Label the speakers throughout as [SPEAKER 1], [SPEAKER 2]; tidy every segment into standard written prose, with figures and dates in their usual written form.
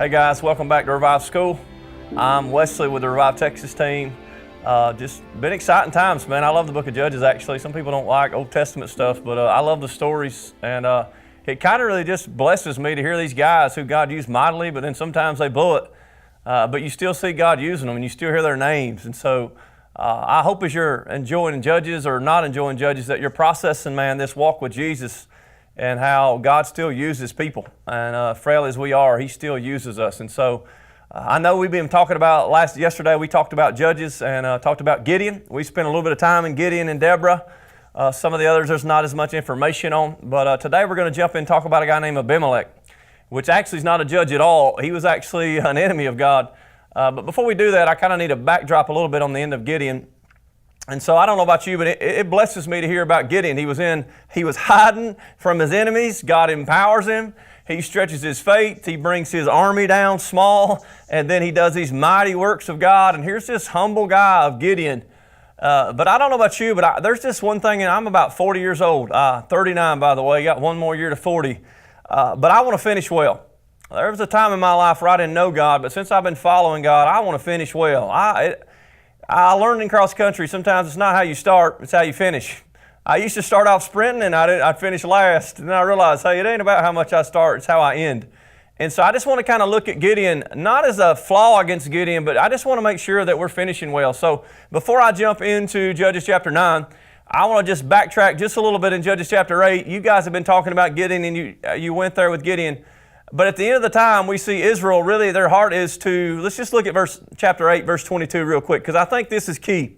[SPEAKER 1] Hey guys, welcome back to Revive School. I'm Wesley with the Revive Texas team. Just been exciting times, man. I love the book of Judges, actually. Some people don't like Old Testament stuff, but I love the stories. And it kind of really just blesses me to hear these guys who God used mightily, but then sometimes they blow it. But you still see God using them, and you still hear their names. And so I hope as you're enjoying Judges or not enjoying Judges, that you're processing, man, this walk with Jesus and how God still uses people. And frail as we are, He still uses us. And so I know we've been talking about, yesterday we talked about Judges and talked about Gideon. We spent a little bit of time in Gideon and Deborah. Some of the others there's not as much information on. But today we're going to jump in and talk about a guy named Abimelech, which actually is not a judge at all. He was actually an enemy of God. But before we do that, I kind of need to backdrop a little bit on the end of Gideon. And so I don't know about you, but it blesses me to hear about Gideon. He was hiding from his enemies. God empowers him. He stretches his faith. He brings his army down small, and then he does these mighty works of God. And here's this humble guy of Gideon. But I don't know about you, but there's just one thing, and I'm about 40 years old, 39 by the way, got one more year to 40. But I want to finish well. There was a time in my life where I didn't know God, but since I've been following God, I want to finish well. I learned in cross country, sometimes it's not how you start, it's how you finish. I used to start off sprinting and I'd finish last. And then I realized, hey, it ain't about how much I start, it's how I end. And so I just want to kind of look at Gideon, not as a flaw against Gideon, but I just want to make sure that we're finishing well. So before I jump into Judges chapter 9, I want to just backtrack just a little bit in Judges chapter 8. You guys have been talking about Gideon and you went there with Gideon. But at the end of the time, we see Israel, really their heart is to, let's just look at chapter 8, verse 22 real quick, because I think this is key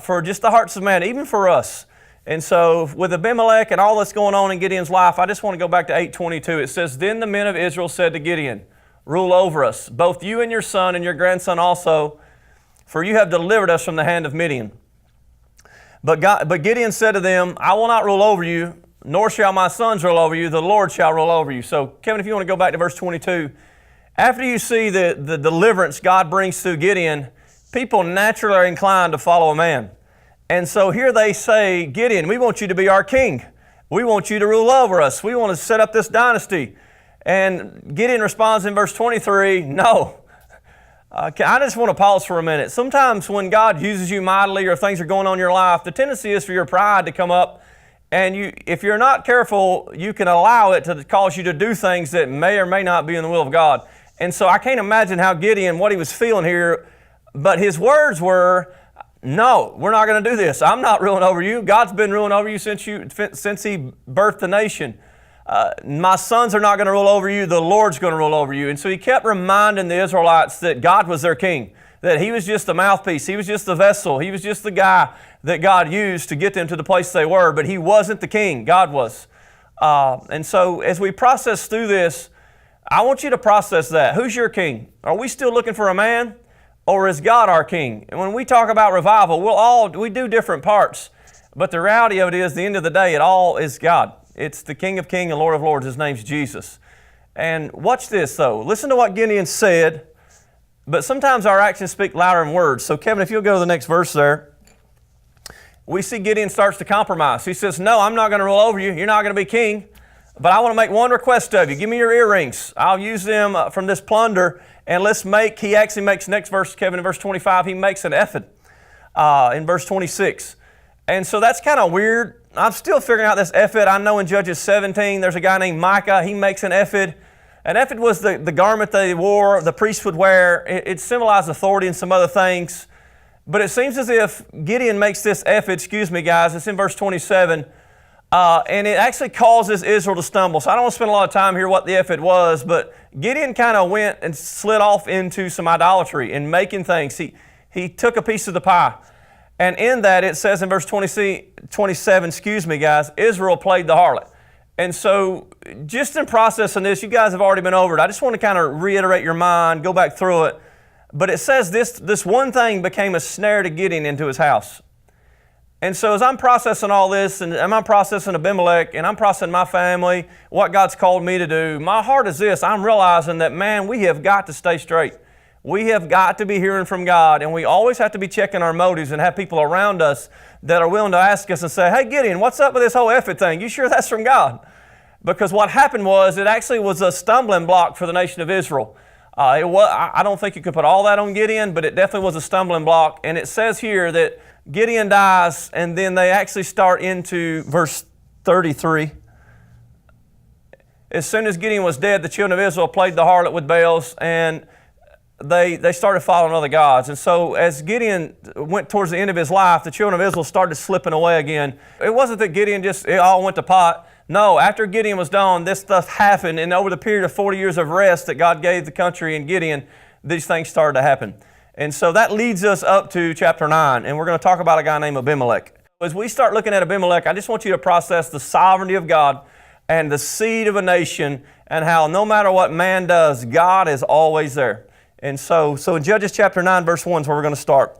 [SPEAKER 1] for just the hearts of man, even for us. And so with Abimelech and all that's going on in Gideon's life, I just want to go back to 8:22. It says, "Then the men of Israel said to Gideon, 'Rule over us, both you and your son and your grandson also, for you have delivered us from the hand of Midian.' But Gideon said to them, 'I will not rule over you, nor shall my sons rule over you, the Lord shall rule over you.'" So Kevin, if you want to go back to verse 22, after you see the deliverance God brings through Gideon, people naturally are inclined to follow a man. And so here they say, "Gideon, we want you to be our king. We want you to rule over us. We want to set up this dynasty." And Gideon responds in verse 23, "No." I just want to pause for a minute. Sometimes when God uses you mightily or things are going on in your life, the tendency is for your pride to come up. And if you're not careful, you can allow it to cause you to do things that may or may not be in the will of God. And so I can't imagine how Gideon, what he was feeling here, but his words were, "No, we're not going to do this. I'm not ruling over you. God's been ruling over you since He birthed the nation. My sons are not going to rule over you. The Lord's going to rule over you." And so he kept reminding the Israelites that God was their king, that He was just the mouthpiece. He was just the vessel. He was just the guy that God used to get them to the place they were, but He wasn't the king. God was. And so as we process through this, I want you to process that. Who's your king? Are we still looking for a man? Or is God our king? And when we talk about revival, we do different parts. But the reality of it is, the end of the day, it all is God. It's the King of Kings and Lord of Lords. His name's Jesus. And watch this, though. Listen to what Gideon said. But sometimes our actions speak louder than words. So Kevin, if you'll go to the next verse there. We see Gideon starts to compromise. He says, "No, I'm not going to rule over you. You're not going to be king. But I want to make one request of you. Give me your earrings. I'll use them from this plunder. And he actually makes, next verse, Kevin, in verse 25, he makes an ephod in verse 26. And so that's kind of weird. I'm still figuring out this ephod. I know in Judges 17, there's a guy named Micah. He makes an ephod. An ephod was the garment they wore, the priest would wear. It symbolized authority and some other things. But it seems as if Gideon makes this ephod, excuse me guys, it's in verse 27, and it actually causes Israel to stumble. So I don't want to spend a lot of time here what the ephod was, but Gideon kind of went and slid off into some idolatry and making things. He took a piece of the pie. And in that it says in verse 27, Israel played the harlot. And so just in processing this, you guys have already been over it. I just want to kind of reiterate your mind, go back through it. But it says this one thing became a snare to Gideon into his house. And so as I'm processing all this, and I'm processing Abimelech, and I'm processing my family, what God's called me to do, my heart is this. I'm realizing that, man, we have got to stay straight. We have got to be hearing from God, and we always have to be checking our motives and have people around us that are willing to ask us and say, "Hey, Gideon, what's up with this whole ephod thing? You sure that's from God?" Because what happened was, it actually was a stumbling block for the nation of Israel. I don't think you could put all that on Gideon, but it definitely was a stumbling block. And it says here that Gideon dies, and then they actually start into verse 33. As soon as Gideon was dead, the children of Israel played the harlot with Baals, and they started following other gods. And so as Gideon went towards the end of his life, the children of Israel started slipping away again. It wasn't that Gideon it all went to pot. No, after Gideon was done, this stuff happened, and over the period of 40 years of rest that God gave the country and Gideon, these things started to happen. And so that leads us up to chapter 9, and we're going to talk about a guy named Abimelech. As we start looking at Abimelech, I just want you to process the sovereignty of God and the seed of a nation, and how no matter what man does, God is always there. And so in Judges chapter 9, verse 1 is where we're going to start.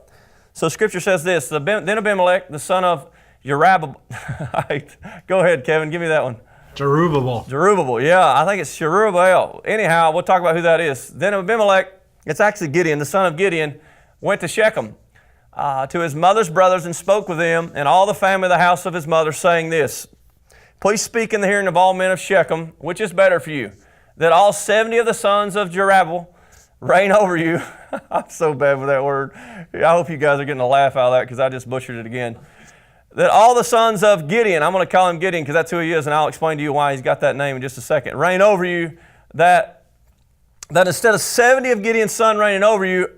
[SPEAKER 1] So Scripture says this, then Abimelech, the son of Jerubbaal. Go ahead, Kevin, give me that one. Jerubbaal, yeah, I think it's Jerubbaal. Anyhow, we'll talk about who that is. Then Abimelech, it's actually Gideon, the son of Gideon, went to Shechem to his mother's brothers and spoke with them and all the family of the house of his mother, saying this, please speak in the hearing of all men of Shechem, which is better for you, that all 70 of the sons of Jerubbaal reign over you. I'm so bad with that word. I hope you guys are getting a laugh out of that because I just butchered it again. That all the sons of Gideon, I'm going to call him Gideon because that's who he is, and I'll explain to you why he's got that name in just a second, reign over you, that instead of 70 of Gideon's son reigning over you,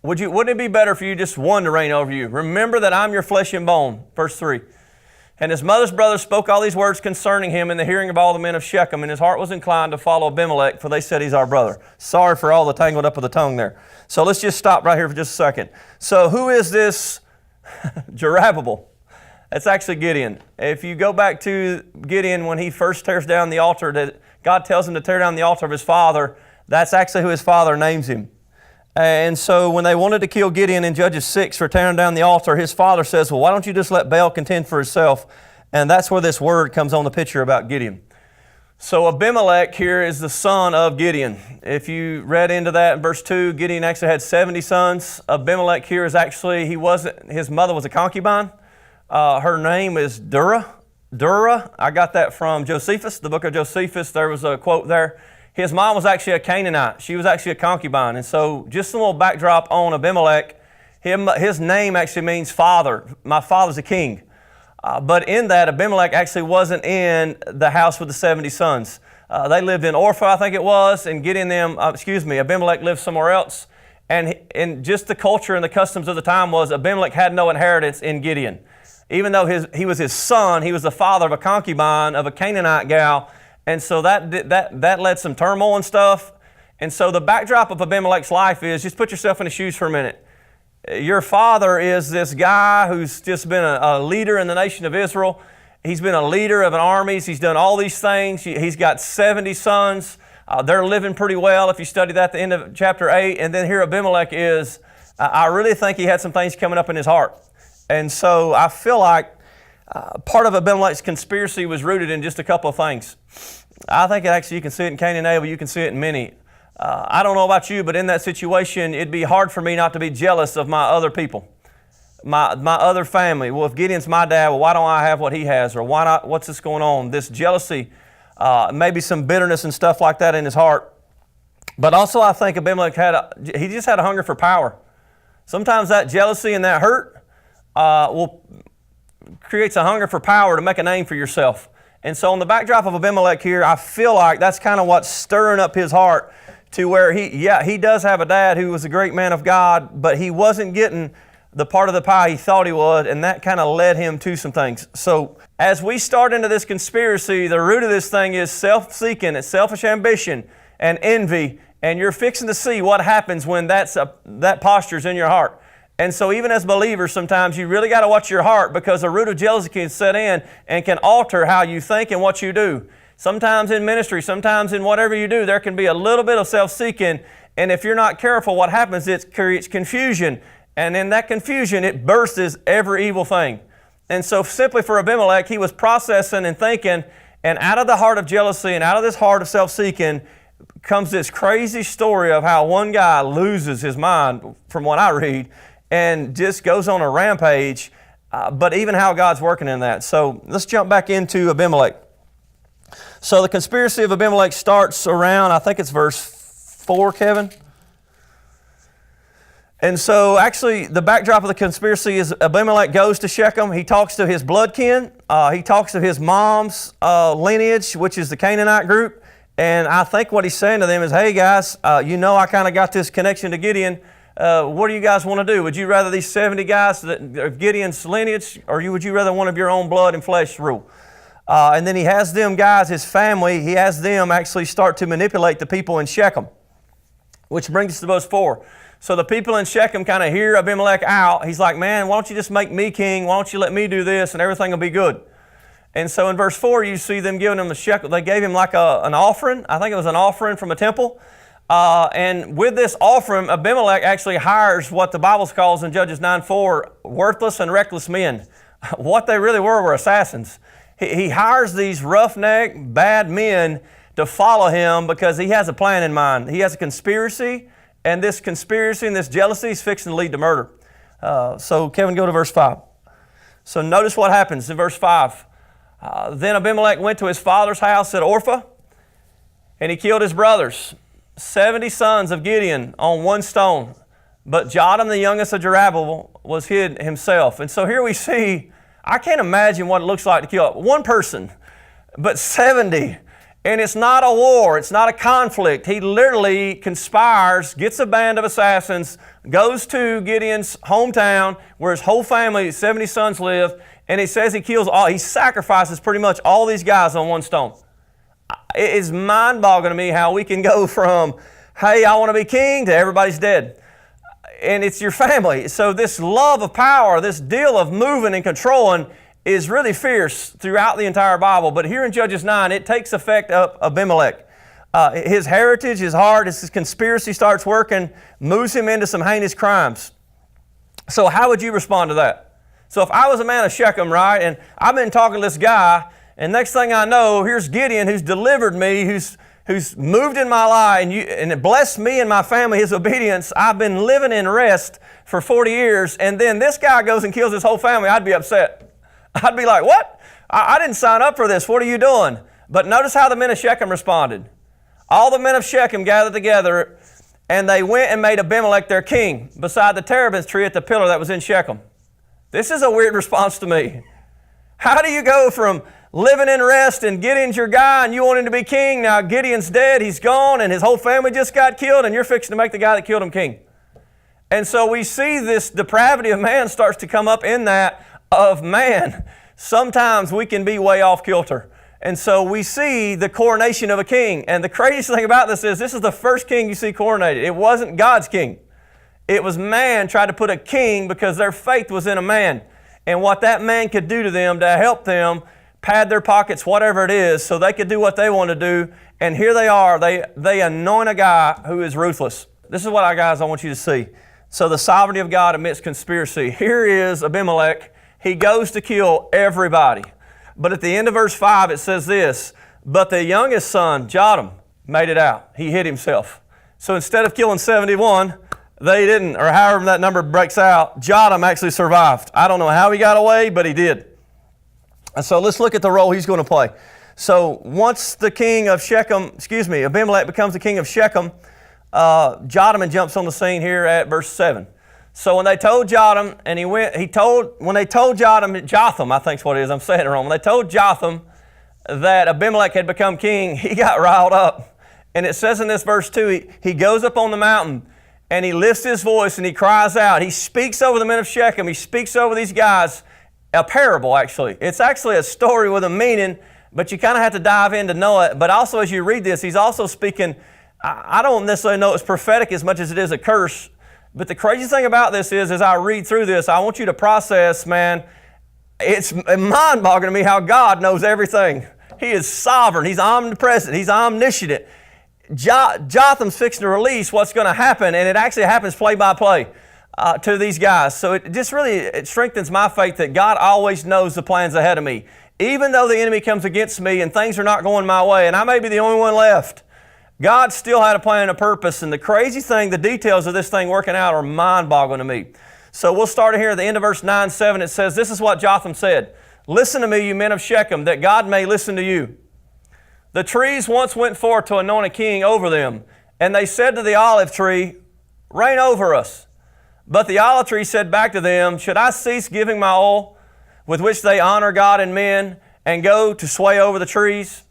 [SPEAKER 1] wouldn't it be better for you just one to reign over you? Remember that I'm your flesh and bone. Verse 3. And his mother's brothers spoke all these words concerning him in the hearing of all the men of Shechem, and his heart was inclined to follow Abimelech, for they said he's our brother. Sorry for all the tangled up of the tongue there. So let's just stop right here for just a second. So who is this Jerubbaal? That's actually Gideon. If you go back to Gideon when he first tears down the altar, that God tells him to tear down the altar of his father, that's actually who his father names him. And so when they wanted to kill Gideon in Judges 6 for tearing down the altar, his father says, well, why don't you just let Baal contend for himself? And that's where this word comes on the picture about Gideon. So Abimelech here is the son of Gideon. If you read into that in verse 2, Gideon actually had 70 sons. Abimelech here is actually, his mother was a concubine. Her name is Durah. I got that from Josephus, the book of Josephus. There was a quote there. His mom was actually a Canaanite. She was actually a concubine. And so just a little backdrop on Abimelech, his name actually means father. My father's a king. But in that, Abimelech actually wasn't in the house with the 70 sons. They lived in Orpha, I think it was, and Abimelech lived somewhere else. And just the culture and the customs of the time was Abimelech had no inheritance in Gideon. Even though he was his son, he was the father of a concubine of a Canaanite gal. And so that led some turmoil and stuff. And so the backdrop of Abimelech's life is, just put yourself in his shoes for a minute. Your father is this guy who's just been a leader in the nation of Israel. He's been a leader of an army. He's done all these things. He's got 70 sons. They're living pretty well if you study that at the end of chapter 8. And then here Abimelech is, I really think he had some things coming up in his heart. And so I feel like part of Abimelech's conspiracy was rooted in just a couple of things. I think you can see it in Cain and Abel, you can see it in many. I don't know about you, but in that situation, it'd be hard for me not to be jealous of my other people, my other family. Well, if Gideon's my dad, well, why don't I have what he has? Or why not? What's this going on? This jealousy, maybe some bitterness and stuff like that in his heart. But also I think Abimelech he just had a hunger for power. Sometimes that jealousy and that hurt creates a hunger for power to make a name for yourself. And so on the backdrop of Abimelech here, I feel like that's kind of what's stirring up his heart to where he does have a dad who was a great man of God, but he wasn't getting the part of the pie he thought he would, and that kind of led him to some things. So as we start into this conspiracy, the root of this thing is self-seeking, it's selfish ambition and envy, and you're fixing to see what happens when that posture's in your heart. And so even as believers, sometimes you really got to watch your heart, because a root of jealousy can set in and can alter how you think and what you do. Sometimes in ministry, sometimes in whatever you do, there can be a little bit of self-seeking. And if you're not careful, what happens, it creates confusion. And in that confusion, it bursts every evil thing. And so simply for Abimelech, he was processing and thinking, and out of the heart of jealousy and out of this heart of self-seeking comes this crazy story of how one guy loses his mind, from what I read, and just goes on a rampage, but even how God's working in that. So let's jump back into Abimelech. So the conspiracy of Abimelech starts around, I think it's verse 4, Kevin. And so actually the backdrop of the conspiracy is Abimelech goes to Shechem. He talks to his blood kin. He talks to his mom's lineage, which is the Canaanite group. And I think what he's saying to them is, hey guys, you know I kind of got this connection to Gideon. What do you guys want to do? Would you rather these 70 guys that of Gideon's lineage, or would you rather one of your own blood and flesh rule? And then he has them guys, his family, he has them actually start to manipulate the people in Shechem, which brings us to verse 4. So the people in Shechem kind of hear Abimelech out. He's like, man, why don't you just make me king? Why don't you let me do this and everything will be good? And so in verse 4, you see them giving him the shekel. They gave him like an offering. I think it was an offering from a temple. And with this offering, Abimelech actually hires what the Bible calls in Judges 9:4, worthless and reckless men. What they really were assassins. He hires these roughneck, bad men to follow him because he has a plan in mind. He has a conspiracy, and this conspiracy and this jealousy is fixing to lead to murder. So Kevin, go to verse 5. So notice what happens in verse 5. Then Abimelech went to his father's house at Orpha, and he killed his brothers, 70 sons of Gideon on one stone. But Jotham, the youngest of Jerubbaal, was hid himself. And so here we see, I can't imagine what it looks like to kill one person, but 70. And it's not a war, it's not a conflict. He literally conspires, gets a band of assassins, goes to Gideon's hometown where his whole family, 70 sons live, and he says he sacrifices pretty much all these guys on one stone. It is mind-boggling to me how we can go from, hey, I want to be king, to everybody's dead. And it's your family. So this love of power, this deal of moving and controlling is really fierce throughout the entire Bible. But here in Judges 9, it takes effect of Abimelech. His heritage, his heart, his conspiracy starts working, moves him into some heinous crimes. So how would you respond to that? So if I was a man of Shechem, right, and I've been talking to this guy, and next thing I know, here's Gideon who's delivered me, who's moved in my life, and it blessed me and my family, his obedience. I've been living in rest for 40 years, and then this guy goes and kills his whole family. I'd be upset. I'd be like, what? I didn't sign up for this. What are you doing? But notice how the men of Shechem responded. All the men of Shechem gathered together, and they went and made Abimelech their king beside the terebinth tree at the pillar that was in Shechem. This is a weird response to me. How do you go from living in rest and Gideon's your guy and you want him to be king? Now Gideon's dead, he's gone, and his whole family just got killed, and you're fixing to make the guy that killed him king. And so we see this depravity of man starts to come up in that of man. Sometimes we can be way off kilter. And so we see the coronation of a king. And the craziest thing about this is the first king you see coronated. It wasn't God's king. It was man tried to put a king because their faith was in a man. And what that man could do to them to help them pad their pockets, whatever it is, so they could do what they want to do. And here they are. They anoint a guy who is ruthless. This is what, guys, I want you to see. So the sovereignty of God amidst conspiracy. Here is Abimelech. He goes to kill everybody. But at the end of verse 5, it says this, but the youngest son, Jotham, made it out. He hid himself. So instead of killing 71, they didn't, or however that number breaks out, Jotham actually survived. I don't know how he got away, but he did. And so let's look at the role he's going to play. So once the king of Shechem, Abimelech becomes the king of Shechem, Jotham jumps on the scene here at verse 7. So when they told Jotham, and Jotham, I think is what it is, I'm saying it wrong. When they told Jotham that Abimelech had become king, he got riled up. And it says in this verse 2, he goes up on the mountain and he lifts his voice and he cries out. He speaks over the men of Shechem. He speaks over these guys. A parable, actually. It's actually a story with a meaning, but you kind of have to dive in to know it. But also as you read this, he's also speaking, I don't necessarily know it's prophetic as much as it is a curse. But the crazy thing about this is, as I read through this, I want you to process, man, it's mind-boggling to me how God knows everything. He is sovereign. He's omnipresent. He's omniscient. Jotham's fixing to release what's going to happen, and it actually happens play by play to these guys. So it strengthens my faith that God always knows the plans ahead of me. Even though the enemy comes against me and things are not going my way, and I may be the only one left, God still had a plan and a purpose, and the crazy thing, the details of this thing working out are mind-boggling to me. So we'll start here at the end of verse 9-7. It says, this is what Jotham said. Listen to me, you men of Shechem, that God may listen to you. The trees once went forth to anoint a king over them, and they said to the olive tree, reign over us. But the olive tree said back to them, should I cease giving my oil, with which they honor God and men, and go to sway over the trees?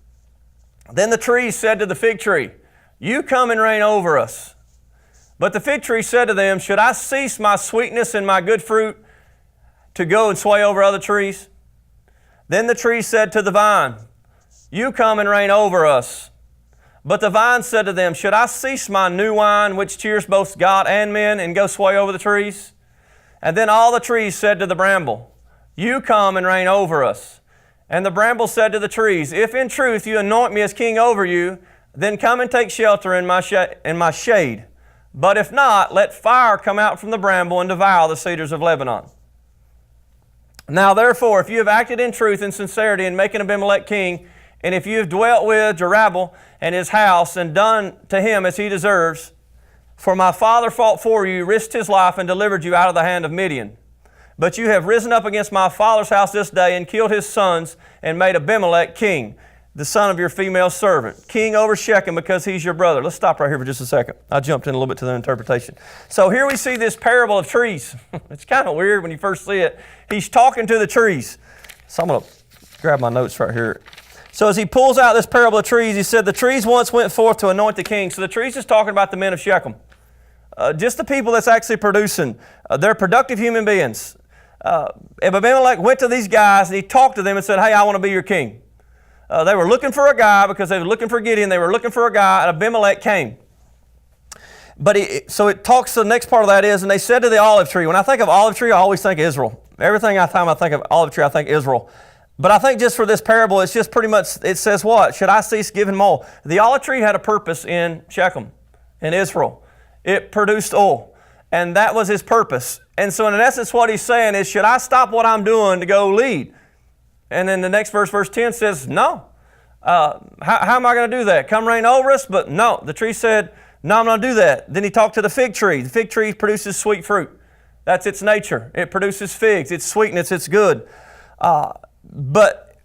[SPEAKER 1] Then the trees said to the fig tree, you come and reign over us. But the fig tree said to them, should I cease my sweetness and my good fruit to go and sway over other trees? Then the tree said to the vine, you come and reign over us. But the vine said to them, should I cease my new wine, which cheers both God and men, and go sway over the trees? And then all the trees said to the bramble, you come and reign over us. And the bramble said to the trees, if in truth you anoint me as king over you, then come and take shelter in my shade. But if not, let fire come out from the bramble and devour the cedars of Lebanon. Now therefore, if you have acted in truth and sincerity in making Abimelech king, and if you have dwelt with Jerubbaal and his house and done to him as he deserves, for my father fought for you, risked his life, and delivered you out of the hand of Midian. But you have risen up against my father's house this day and killed his sons and made Abimelech king, the son of your female servant, king over Shechem because he's your brother. Let's stop right here for just a second. I jumped in a little bit to the interpretation. So here we see this parable of trees. It's kind of weird when you first see it. He's talking to the trees. So I'm going to grab my notes right here. So as he pulls out this parable of trees, he said, the trees once went forth to anoint the king. So the trees is talking about the men of Shechem. Just the people that's actually producing. They're productive human beings. Abimelech went to these guys and he talked to them and said, hey, I want to be your king. They were looking for a guy because they were looking for Gideon. They were looking for a guy, and Abimelech came. But so it talks, the next part of that is, and they said to the olive tree. When I think of olive tree, I always think Israel. Everything I think of olive tree, I think Israel. But I think just for this parable, it's just pretty much, it says what? Should I cease giving oil? The olive tree had a purpose in Shechem, in Israel. It produced oil, and that was his purpose. And so in essence, what he's saying is, should I stop what I'm doing to go lead? And then the next verse, verse 10 says, no. How am I going to do that? Come reign over us? But no, the tree said, no, I'm not going to do that. Then he talked to the fig tree. The fig tree produces sweet fruit. That's its nature. It produces figs. It's sweetness. It's good. But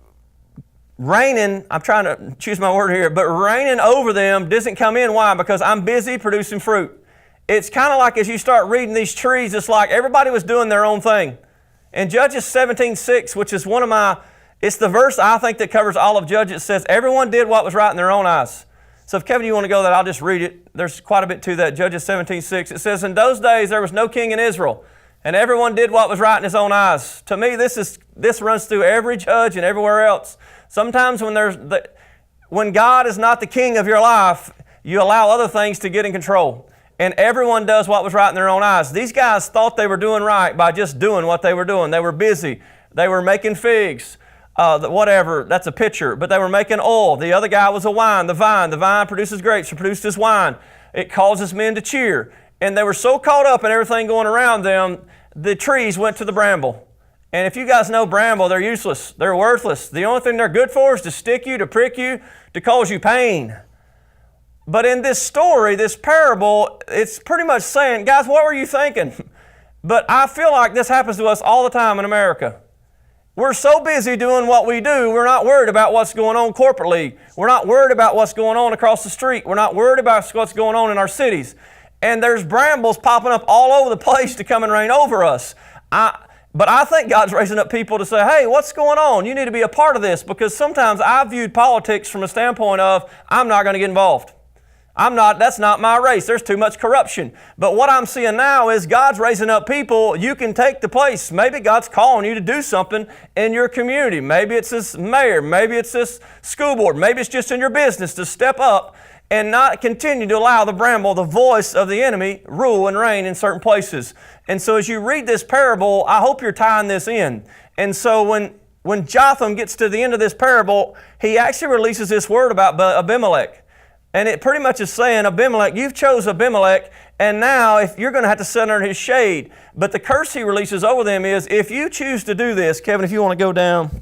[SPEAKER 1] reigning, I'm trying to choose my word here, but reigning over them doesn't come in. Why? Because I'm busy producing fruit. It's kind of like as you start reading these trees, it's like everybody was doing their own thing. In Judges 17:6, which is it's the verse I think that covers all of Judges. It says, everyone did what was right in their own eyes. So if Kevin, you want to go there, I'll just read it. There's quite a bit to that. Judges 17:6. It says, in those days there was no king in Israel, and everyone did what was right in his own eyes. To me, this runs through every judge and everywhere else. Sometimes when God is not the king of your life, you allow other things to get in control. And everyone does what was right in their own eyes. These guys thought they were doing right by just doing what they were doing. They were busy. They were making figs. Whatever, that's a picture. But they were making oil. The other guy was a wine, the vine. The vine produces grapes. It produced this wine. It causes men to cheer. And they were so caught up in everything going around them, the trees went to the bramble. And if you guys know bramble, they're useless. They're worthless. The only thing they're good for is to stick you, to prick you, to cause you pain. But in this story, this parable, it's pretty much saying, guys, what were you thinking? But I feel like this happens to us all the time in America. We're so busy doing what we do, we're not worried about what's going on corporately. We're not worried about what's going on across the street. We're not worried about what's going on in our cities. And there's brambles popping up all over the place to come and reign over us. But I think God's raising up people to say, hey, what's going on? You need to be a part of this, because sometimes I've viewed politics from a standpoint of, I'm not going to get involved. That's not my race. There's too much corruption. But what I'm seeing now is God's raising up people. You can take the place. Maybe God's calling you to do something in your community. Maybe it's this mayor. Maybe it's this school board. Maybe it's just in your business to step up and not continue to allow the bramble, the voice of the enemy, rule and reign in certain places. And so as you read this parable, I hope you're tying this in. And so when Jotham gets to the end of this parable, he actually releases this word about Abimelech. And it pretty much is saying, Abimelech, you've chose Abimelech, and now if you're going to have to sit under his shade. But the curse he releases over them is, if you choose to do this, Kevin, if you want to go down,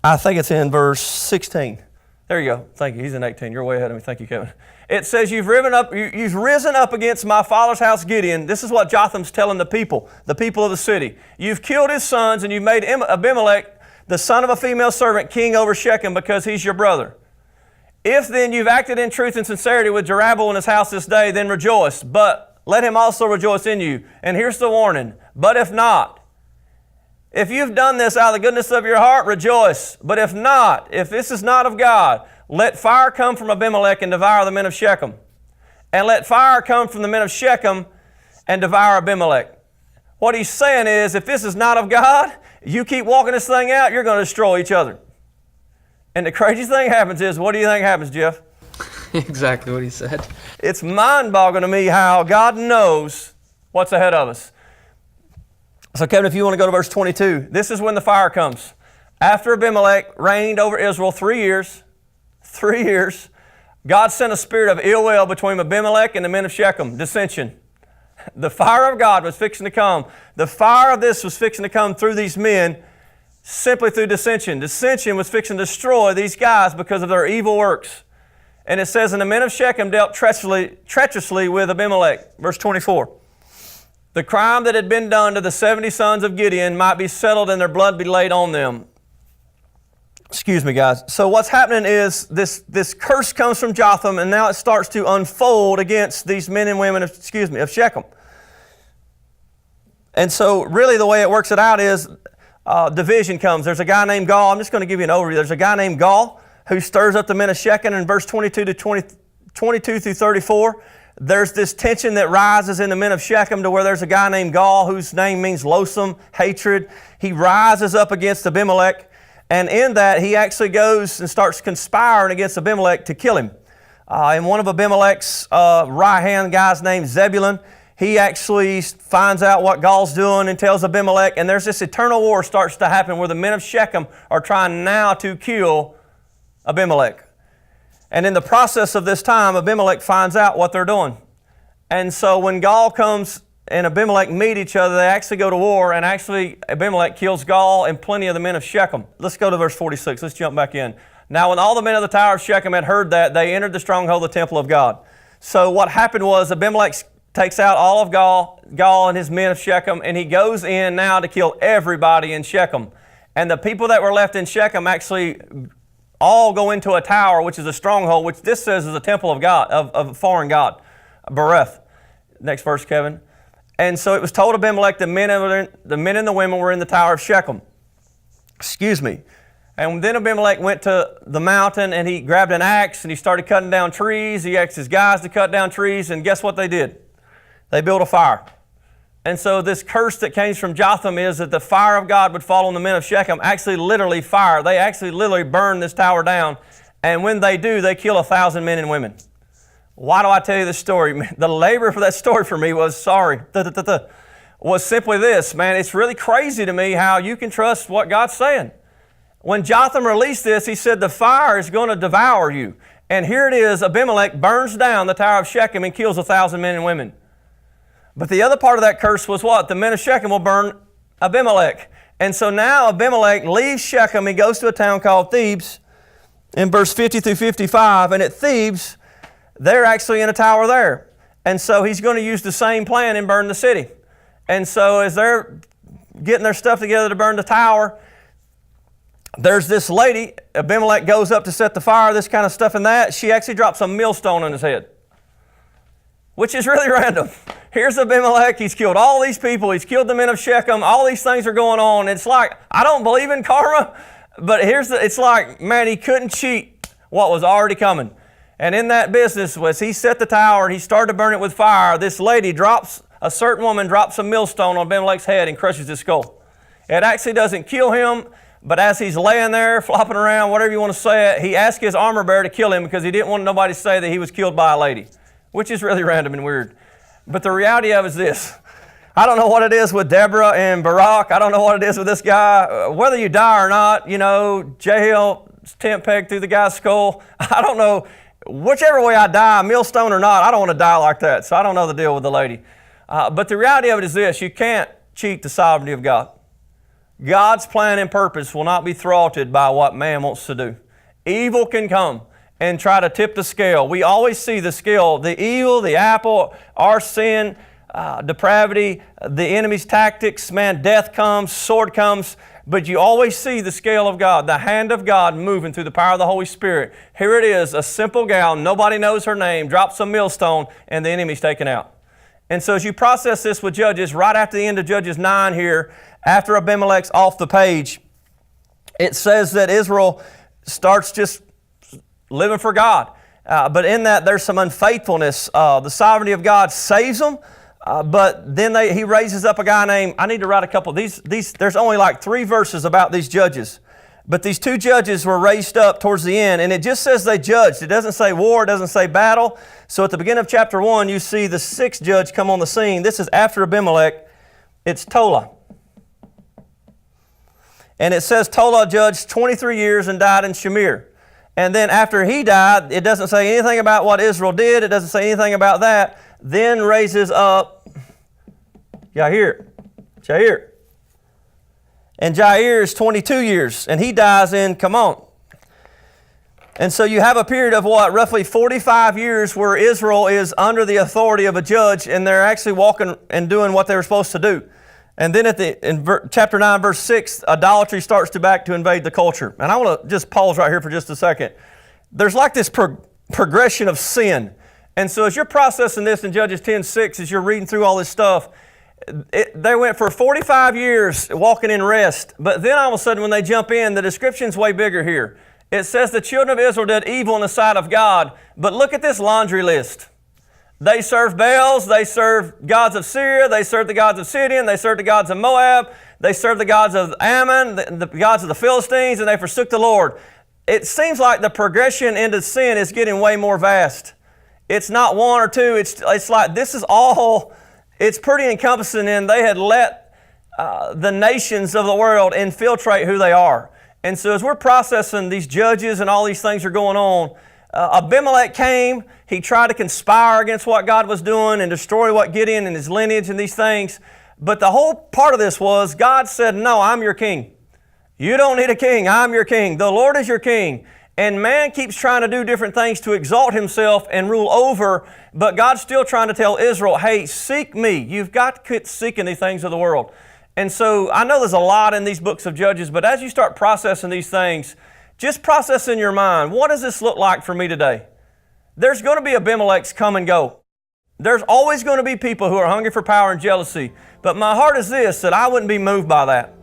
[SPEAKER 1] I think it's in verse 16. There you go. Thank you. He's in 18. You're way ahead of me. Thank you, Kevin. It says, you've risen up against my father's house, Gideon. This is what Jotham's telling the people of the city. You've killed his sons, and you've made Abimelech, the son of a female servant, king over Shechem because he's your brother. If then you've acted in truth and sincerity with Jerubbaal and his house this day, then rejoice. But let him also rejoice in you. And here's the warning, but if not, if you've done this out of the goodness of your heart, rejoice. But if not, if this is not of God, let fire come from Abimelech and devour the men of Shechem. And let fire come from the men of Shechem and devour Abimelech. What he's saying is, if this is not of God, you keep walking this thing out, you're going to destroy each other. And the crazy thing happens is, what do you think happens, Jeff?
[SPEAKER 2] Exactly what he said.
[SPEAKER 1] It's mind-boggling to me how God knows what's ahead of us. So Kevin, if you want to go to verse 22, this is when the fire comes. After Abimelech reigned over Israel 3 years, God sent a spirit of ill will between Abimelech and the men of Shechem, dissension. The fire of God was fixing to come. The fire of this was fixing to come through these men simply through dissension. Dissension was fixing to destroy these guys because of their evil works. And it says, and the men of Shechem dealt treacherously with Abimelech. Verse 24. The crime that had been done to the 70 sons of Gideon might be settled and their blood be laid on them. Excuse me, guys. So what's happening is this curse comes from Jotham, and now it starts to unfold against these men and women of Shechem. And so really the way it works it out is division comes. There's a guy named Gaul. I'm just going to give you an overview. There's a guy named Gaul who stirs up the men of Shechem in verse 22 through 34. There's this tension that rises in the men of Shechem to where there's a guy named Gaul whose name means loathsome, hatred. He rises up against Abimelech, and in that he actually goes and starts conspiring against Abimelech to kill him. And one of Abimelech's right-hand guys named Zebulun, he actually finds out what Gaul's doing and tells Abimelech, and there's this eternal war starts to happen where the men of Shechem are trying now to kill Abimelech. And in the process of this time, Abimelech finds out what they're doing. And so when Gaul comes and Abimelech meet each other, they actually go to war, and actually Abimelech kills Gaul and plenty of the men of Shechem. Let's go to verse 46. Let's jump back in. Now when all the men of the tower of Shechem had heard that, they entered the stronghold of the temple of God. So what happened was Abimelech takes out all of Gaul and his men of Shechem, and he goes in now to kill everybody in Shechem. And the people that were left in Shechem actually all go into a tower, which is a stronghold, which this says is a temple of God, of a foreign god, Bereth. Next verse, Kevin. And so it was told Abimelech, the men and the women were in the tower of Shechem. Excuse me. And then Abimelech went to the mountain and he grabbed an axe and he started cutting down trees. He asked his guys to cut down trees, and guess what they did? They built a fire. And so this curse that came from Jotham is that the fire of God would fall on the men of Shechem, actually literally fire. They actually literally burn this tower down. And when they do, they kill 1,000 men and women. Why do I tell you this story? The labor for that story for me was simply this, man. It's really crazy to me how you can trust what God's saying. When Jotham released this, he said the fire is going to devour you. And here it is, Abimelech burns down the tower of Shechem and kills 1,000 men and women. But the other part of that curse was what? The men of Shechem will burn Abimelech. And so now Abimelech leaves Shechem. He goes to a town called Thebes in verse 50 through 55. And at Thebes, they're actually in a tower there. And so he's going to use the same plan and burn the city. And so as they're getting their stuff together to burn the tower, there's this lady. Abimelech goes up to set the fire, this kind of stuff and that. She actually drops a millstone on his head, which is really random. Here's Abimelech. He's killed all these people. He's killed the men of Shechem. All these things are going on. It's like, I don't believe in karma, but it's like, man, he couldn't cheat what was already coming. And in that business, as he set the tower and he started to burn it with fire, this lady a certain woman drops a millstone on Abimelech's head and crushes his skull. It actually doesn't kill him, but as he's laying there, flopping around, whatever you want to say it, he asked his armor bearer to kill him because he didn't want nobody to say that he was killed by a lady, which is really random and weird. But the reality of it is this. I don't know what it is with Deborah and Barak. I don't know what it is with this guy. Whether you die or not, jail, tent peg through the guy's skull. I don't know. Whichever way I die, millstone or not, I don't want to die like that. So I don't know the deal with the lady. But the reality of it is this. You can't cheat the sovereignty of God. God's plan and purpose will not be thwarted by what man wants to do. Evil can come and try to tip the scale. We always see the scale, the evil, the apple, our sin, depravity, the enemy's tactics, man, death comes, sword comes, but you always see the scale of God, the hand of God moving through the power of the Holy Spirit. Here it is, a simple gal, nobody knows her name, drops a millstone, and the enemy's taken out. And so as you process this with Judges, right after the end of Judges 9 here, after Abimelech's off the page, it says that Israel starts just living for God. But in that, there's some unfaithfulness. The sovereignty of God saves them, but then he raises up a guy named, I need to write a couple. There's only like 3 verses about these judges. But these 2 judges were raised up towards the end, and it just says they judged. It doesn't say war, it doesn't say battle. So at the beginning of chapter 1, you see the 6th judge come on the scene. This is after Abimelech. It's Tola. And it says Tola judged 23 years and died in Shamir. And then after he died, it doesn't say anything about what Israel did. It doesn't say anything about that. Then raises up Jair. And Jair is 22 years, and he dies in Kamon. And so you have a period of roughly 45 years where Israel is under the authority of a judge, and they're actually walking and doing what they were supposed to do. And then in chapter 9, verse 6, idolatry starts to invade the culture. And I want to just pause right here for just a second. There's like this progression of sin. And so as you're processing this in Judges 10:6, as you're reading through all this stuff, they went for 45 years walking in rest, but then all of a sudden when they jump in, the description's way bigger here. It says the children of Israel did evil in the sight of God, but look at this laundry list. They served Baals, they served gods of Syria, they served the gods of Sidon, they served the gods of Moab, they served the gods of Ammon, the gods of the Philistines, and they forsook the Lord. It seems like the progression into sin is getting way more vast. It's not 1 or 2, it's like this is all... It's pretty encompassing in they had let the nations of the world infiltrate who they are. And so as we're processing these judges and all these things are going on, Abimelech came, he tried to conspire against what God was doing and destroy what Gideon and his lineage and these things. But the whole part of this was God said, no, I'm your king. You don't need a king, I'm your king. The Lord is your king. And man keeps trying to do different things to exalt himself and rule over, but God's still trying to tell Israel, hey, seek me. You've got to quit seeking the things of the world. And so I know there's a lot in these books of Judges, but as you start processing these things, just process in your mind, what does this look like for me today? There's going to be Abimelechs come and go. There's always going to be people who are hungry for power and jealousy. But my heart is this, that I wouldn't be moved by that.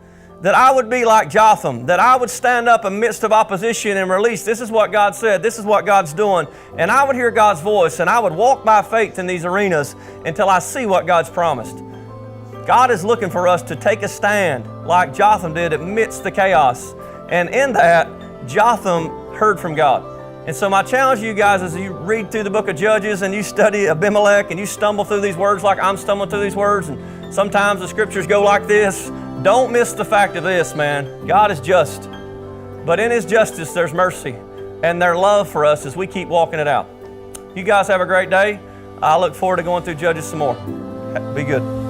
[SPEAKER 1] That I would be like Jotham, that I would stand up in the midst of opposition and release, this is what God said, this is what God's doing, and I would hear God's voice, and I would walk by faith in these arenas until I see what God's promised. God is looking for us to take a stand like Jotham did amidst the chaos, and in that, Jotham heard from God. And so my challenge to you guys is you read through the book of Judges and you study Abimelech and you stumble through these words like I'm stumbling through these words, and sometimes the scriptures go like this. Don't miss the fact of this, man. God is just. But in His justice, there's mercy and their love for us as we keep walking it out. You guys have a great day. I look forward to going through Judges some more. Be good.